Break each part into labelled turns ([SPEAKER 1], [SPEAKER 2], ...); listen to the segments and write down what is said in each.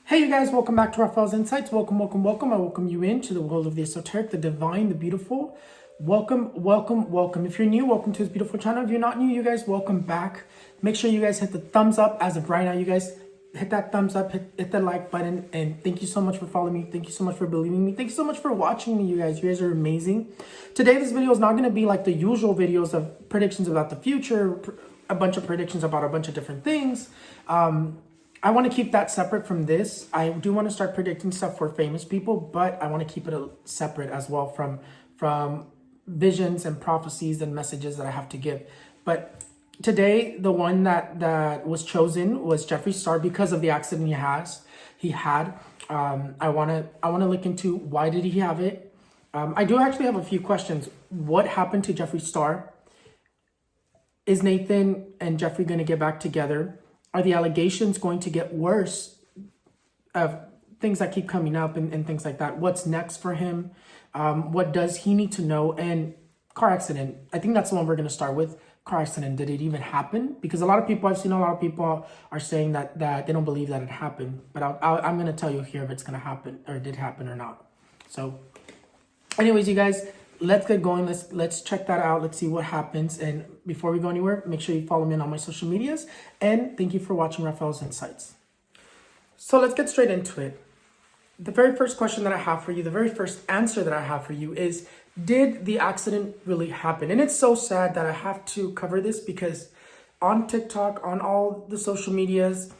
[SPEAKER 1] Hey you guys, welcome back to Raphael's Insights. Welcome. I welcome you into the world of the esoteric, the divine, the beautiful. Welcome. If you're new, welcome to this beautiful channel. If you're not new, you guys, welcome back. Make sure you guys hit the thumbs up as of right now. You guys hit that thumbs up, hit the like button, and thank you so much for following me. Thank you so much for believing me. Thank you so much for watching me, you guys. You guys are amazing. Today, this video is not going to be like the usual videos of predictions about the future, a bunch of predictions about a bunch of different things. I want to keep that separate from this. I do want to start predicting stuff for famous people, but I want to keep it separate as well from visions and prophecies and messages that I have to give. But today, the one that was chosen was Jeffree Star because of the accident he had. I want to look into why did he have it. I do actually have a few questions. What happened to Jeffree Star? Is Nathan and Jeffree going to get back together? Are the allegations going to get worse of things that keep coming up and things like that? What's next for him? What does he need to know? And car accident. I think that's the one we're going to start with. Car accident. Did it even happen? Because I've seen a lot of people are saying that they don't believe that it happened. But I'm going to tell you here if it's going to happen or did happen or not. So anyways, you guys, let's get going. Let's check that out. Let's see what happens. And before we go anywhere, make sure you follow me on all my social medias. And thank you for watching Raphael's Insights. So let's get straight into it. The very first question that I have for you, the very first answer that I have for you is, did the accident really happen? And it's so sad that I have to cover this because on TikTok, on all the social medias,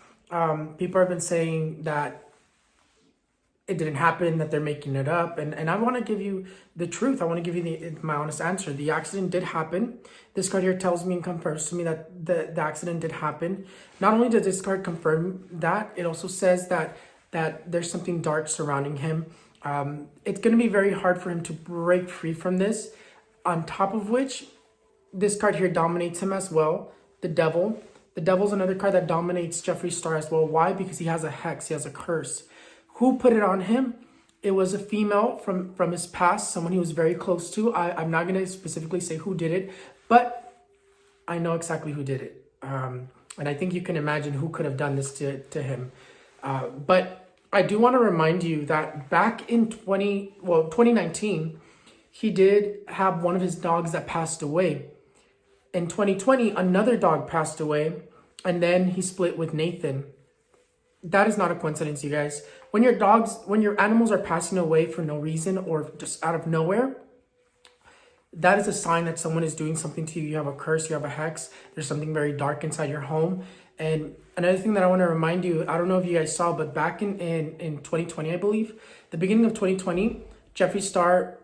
[SPEAKER 1] people have been saying that it didn't happen, that they're making it up. And I want to give you the truth. I want to give you my honest answer. The accident did happen. This card here tells me and confirms to me that the accident did happen. Not only did this card confirm that, it also says that there's something dark surrounding him. It's going to be very hard for him to break free from this. On top of which, this card here dominates him as well. The Devil. The Devil's another card that dominates Jeffree Star as well. Why? Because he has a hex. He has a curse. Who put it on him? It was a female from his past, someone he was very close to. I'm not going to specifically say who did it, but I know exactly who did it. And I think you can imagine who could have done this to him. But I do want to remind you that back in 2019, he did have one of his dogs that passed away. In 2020, another dog passed away, and then he split with Nathan. That is not a coincidence, you guys. When your animals are passing away for no reason or just out of nowhere, that is a sign that someone is doing something to you. You have a curse, you have a hex. There's something very dark inside your home. And another thing that I want to remind you, I don't know if you guys saw, but back in 2020, I believe, the beginning of 2020, Jeffree Star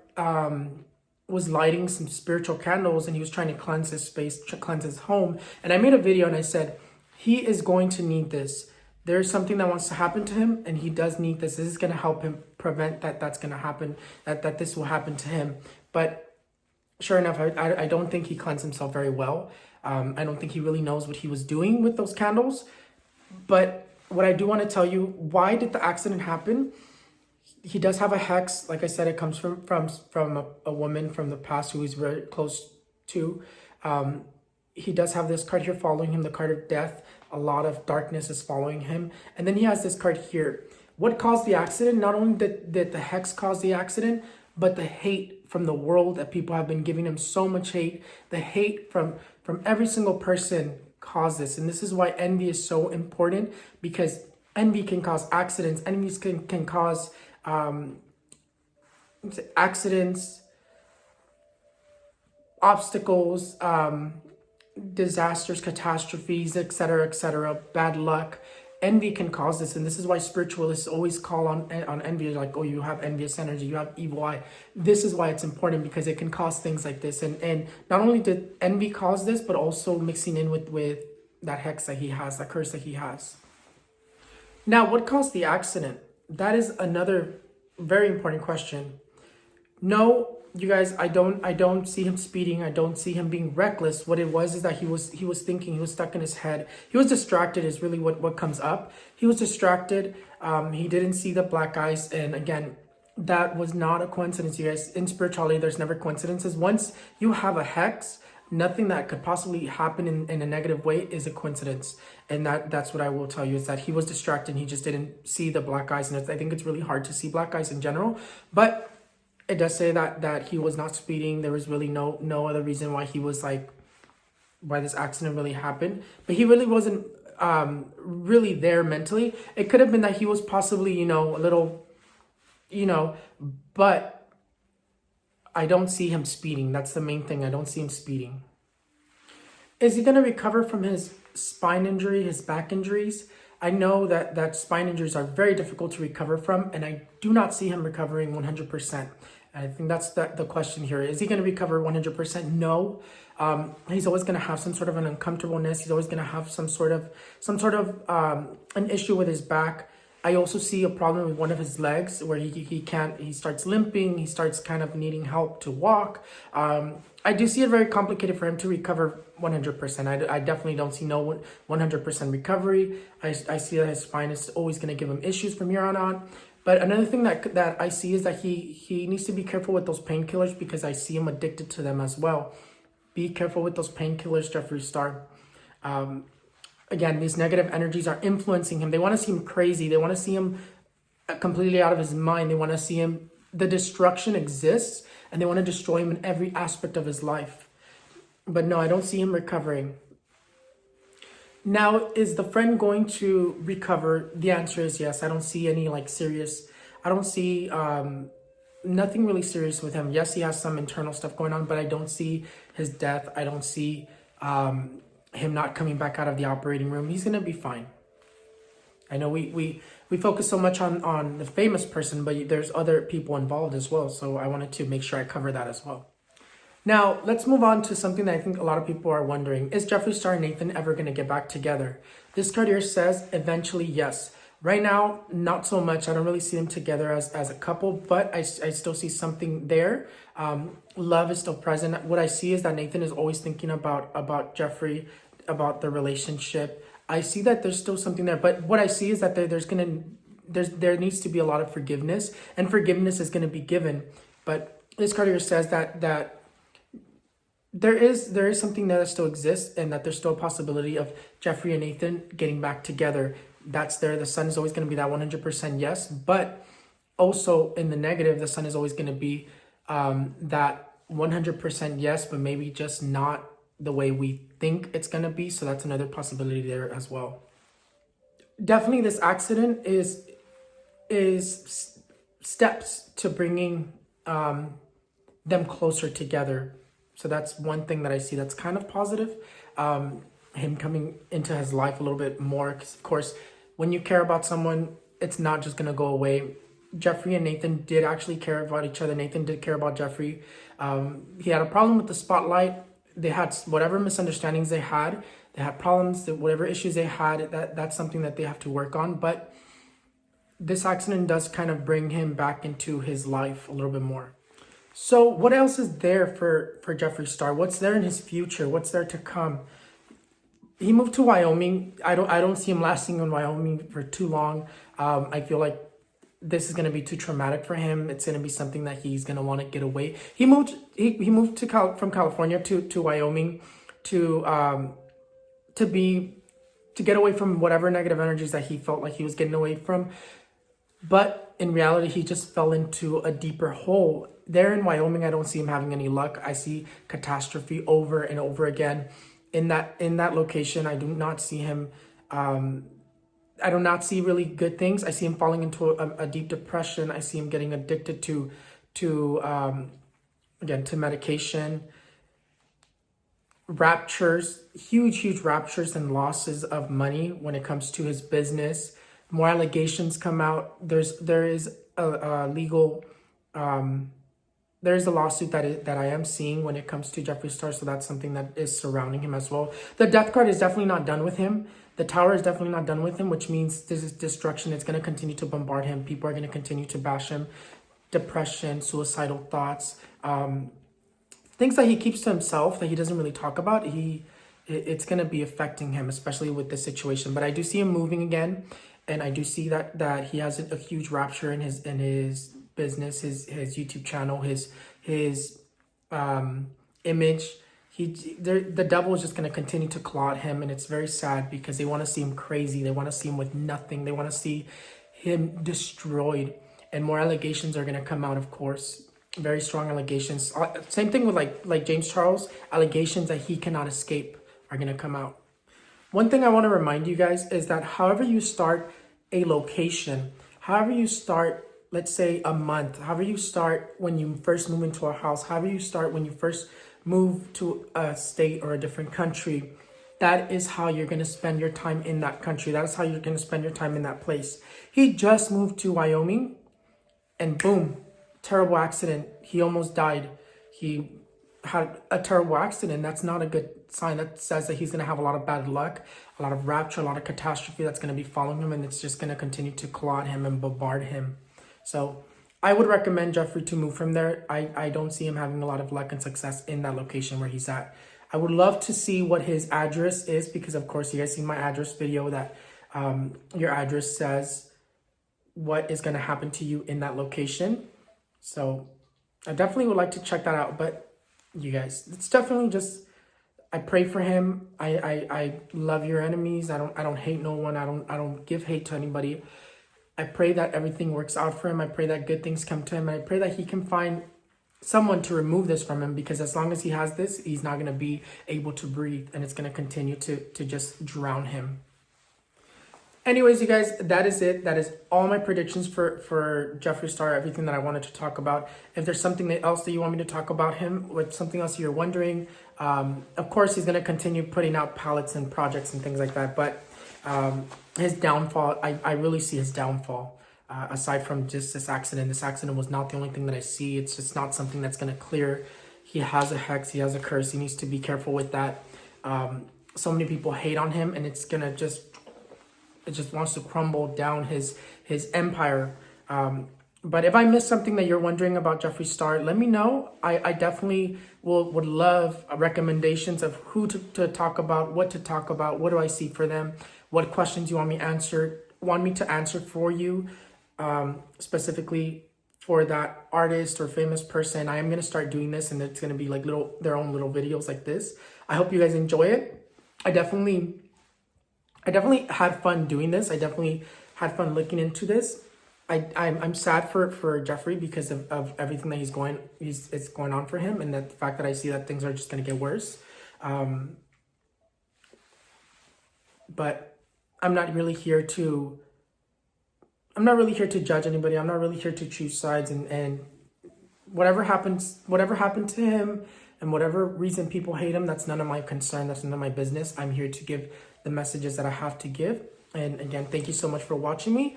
[SPEAKER 1] was lighting some spiritual candles and he was trying to cleanse his space, cleanse his home. And I made a video and I said, he is going to need this. There's something that wants to happen to him and he does need this. This is going to help him prevent that's going to happen, that this will happen to him. But sure enough, I don't think he cleansed himself very well. I don't think he really knows what he was doing with those candles. But what I do want to tell you, why did the accident happen? He does have a hex. Like I said, it comes from a woman from the past who he's very close to. He does have this card here following him, the card of death. A lot of darkness is following him. And then he has this card here. What caused the accident? Not only did the hex cause the accident, but the hate from the world that people have been giving him so much hate. The hate from every single person caused this. And this is why envy is so important, because envy can cause accidents. Envy can cause accidents, obstacles, disasters, catastrophes, etc., bad luck. Envy can cause this, and this is why spiritualists always call on envy, like, oh, you have envious energy, you have evil eye. This is why it's important, because it can cause things like this. And not only did envy cause this, but also mixing in with that hex that he has, that curse that he has. Now, what caused the accident? That is another very important question. No, you guys, I don't see him speeding. I don't see him being reckless. What it was is that he was thinking, he was stuck in his head. He was distracted is really what comes up. He was distracted. He didn't see the black eyes. And again, that was not a coincidence, you guys. In spirituality, there's never coincidences. Once you have a hex, nothing that could possibly happen in a negative way is a coincidence. And that's what I will tell you, is that he was distracted. He just didn't see the black eyes. And I think it's really hard to see black eyes in general. But it does say that he was not speeding. There was really no other reason why he was like, why this accident really happened. But he really wasn't really there mentally. It could have been that he was possibly, a little, but I don't see him speeding. That's the main thing. I don't see him speeding. Is he going to recover from his spine injury, his back injuries? I know that spine injuries are very difficult to recover from, and I do not see him recovering 100%. I think that's the question here. Is he going to recover 100%? No. He's always going to have some sort of an uncomfortableness. He's always going to have some sort of an issue with his back. I also see a problem with one of his legs where he starts limping. He starts kind of needing help to walk. I do see it very complicated for him to recover 100%. I definitely don't see no 100% recovery. I see that his spine is always going to give him issues from here on out. But another thing that I see is that he needs to be careful with those painkillers, because I see him addicted to them as well. Be careful with those painkillers, Jeffree Star. Again, these negative energies are influencing him. They want to see him crazy. They want to see him completely out of his mind. They want to see him, the destruction exists, and they want to destroy him in every aspect of his life. But no, I don't see him recovering. Now, is the friend going to recover? The answer is yes. I don't see any I don't see nothing really serious with him. Yes, he has some internal stuff going on, but I don't see his death. I don't see him not coming back out of the operating room. He's going to be fine. I know we focus so much on the famous person, but there's other people involved as well. So I wanted to make sure I cover that as well. Now, let's move on to something that I think a lot of people are wondering. Is Jeffree Star and Nathan ever going to get back together? This card here says eventually, yes. Right now, not so much. I don't really see them together as a couple, but I still see something there. Love is still present. What I see is that Nathan is always thinking about Jeffree, about the relationship. I see that there's still something there, but what I see is that there needs to be a lot of forgiveness, and forgiveness is going to be given. But this card here says that there is something there that still exists, and that there's still a possibility of Jeffree and Nathan getting back together. That's there. The sun is always going to be that 100% yes, but also in the negative, the sun is always going to be that 100% yes, but maybe just not the way we think it's going to be. So that's another possibility there as well. Definitely this accident is steps to bringing them closer together. So that's one thing that I see that's kind of positive. Him coming into his life a little bit more, because of course, when you care about someone, it's not just going to go away. Jeffree and Nathan did actually care about each other. Nathan did care about Jeffree. He had a problem with the spotlight. They had whatever misunderstandings they had problems, whatever issues they had, that's something that they have to work on. But this accident does kind of bring him back into his life a little bit more. So what else is there for Jeffree Star? What's there in his future? What's there to come? He moved to Wyoming. I don't see him lasting in Wyoming for too long. I feel like this is going to be too traumatic for him. It's going to be something that he's going to want to get away. He moved from California to Wyoming to get away from whatever negative energies that he felt like he was getting away from. But in reality, he just fell into a deeper hole. There in Wyoming, I don't see him having any luck. I see catastrophe over and over again. In that location, I do not see him. I do not see really good things. I see him falling into a deep depression. I see him getting addicted to medication. Raptures, huge raptures and losses of money when it comes to his business. More allegations come out. There is a legal. There is a lawsuit that I am seeing when it comes to Jeffree Star, so that's something that is surrounding him as well. The death card is definitely not done with him. The tower is definitely not done with him, which means this is destruction. It's going to continue to bombard him. People are going to continue to bash him. Depression, suicidal thoughts, things that he keeps to himself that he doesn't really talk about. It's going to be affecting him, especially with this situation. But I do see him moving again, and I do see that he has a huge rapture in his business, his YouTube channel, his image. the devil is just going to continue to claw at him, and it's very sad because they want to see him crazy. They want to see him with nothing. They want to see him destroyed, and more allegations are going to come out, of course. Very strong allegations. Same thing with like James Charles. Allegations that he cannot escape are going to come out. One thing I want to remind you guys is that however you start a location, however you start, let's say a month, however you start when you first move into a house, however you start when you first move to a state or a different country, that is how you're going to spend your time in that country. That is how you're going to spend your time in that place. He just moved to Wyoming and boom, terrible accident. He almost died. He had a terrible accident. That's not a good sign. That says that he's going to have a lot of bad luck, a lot of rapture, a lot of catastrophe that's going to be following him, and it's just going to continue to claw at him and bombard him. So I would recommend Jeffree to move from there. I don't see him having a lot of luck and success in that location where he's at. I would love to see what his address is because, of course, you guys seen my address video that your address says what is going to happen to you in that location. So I definitely would like to check that out. But you guys, it's definitely just, I pray for him. I love your enemies. I don't hate no one. I don't give hate to anybody. I pray that everything works out for him. I pray that good things come to him. I pray that he can find someone to remove this from him, because as long as he has this, he's not going to be able to breathe, and it's going to continue to just drown him. Anyways, you guys, that is it. That is all my predictions for Jeffree Star, everything that I wanted to talk about. If there's something else that you want me to talk about him, with something else you're wondering, of course, he's going to continue putting out palettes and projects and things like that. But his downfall, I really see his downfall. Aside from just this accident was not the only thing that I see. It's just not something that's going to clear. He has a hex, he has a curse. He needs to be careful with that. So many people hate on him, and it's going to just, it just wants to crumble down his empire. But if I missed something that you're wondering about Jeffree Star, let me know. I definitely would love recommendations of who to talk about, what to talk about, what do I see for them, what questions you want me to answer for you, specifically for that artist or famous person. I am going to start doing this, and it's going to be like their own little videos like this. I hope you guys enjoy it. I definitely had fun doing this. I definitely had fun looking into this. I'm sad for Jeffree because of everything that it's going on for him, and the fact that I see that things are just going to get worse. But I'm not really here to judge anybody. I'm not really here to choose sides, and whatever happened to him, and whatever reason people hate him, that's none of my concern. That's none of my business. I'm here to give the messages that I have to give. And again, thank you so much for watching me.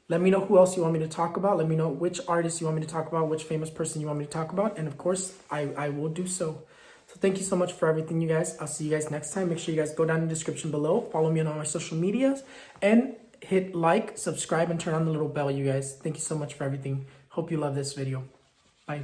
[SPEAKER 1] Let me know who else you want me to talk about. Let me know which artist you want me to talk about, which famous person you want me to talk about. And of course, I will do so. So thank you so much for everything, you guys. I'll see you guys next time. Make sure you guys go down in the description below. Follow me on all my social medias. And hit like, subscribe, and turn on the little bell, you guys. Thank you so much for everything. Hope you love this video. Bye.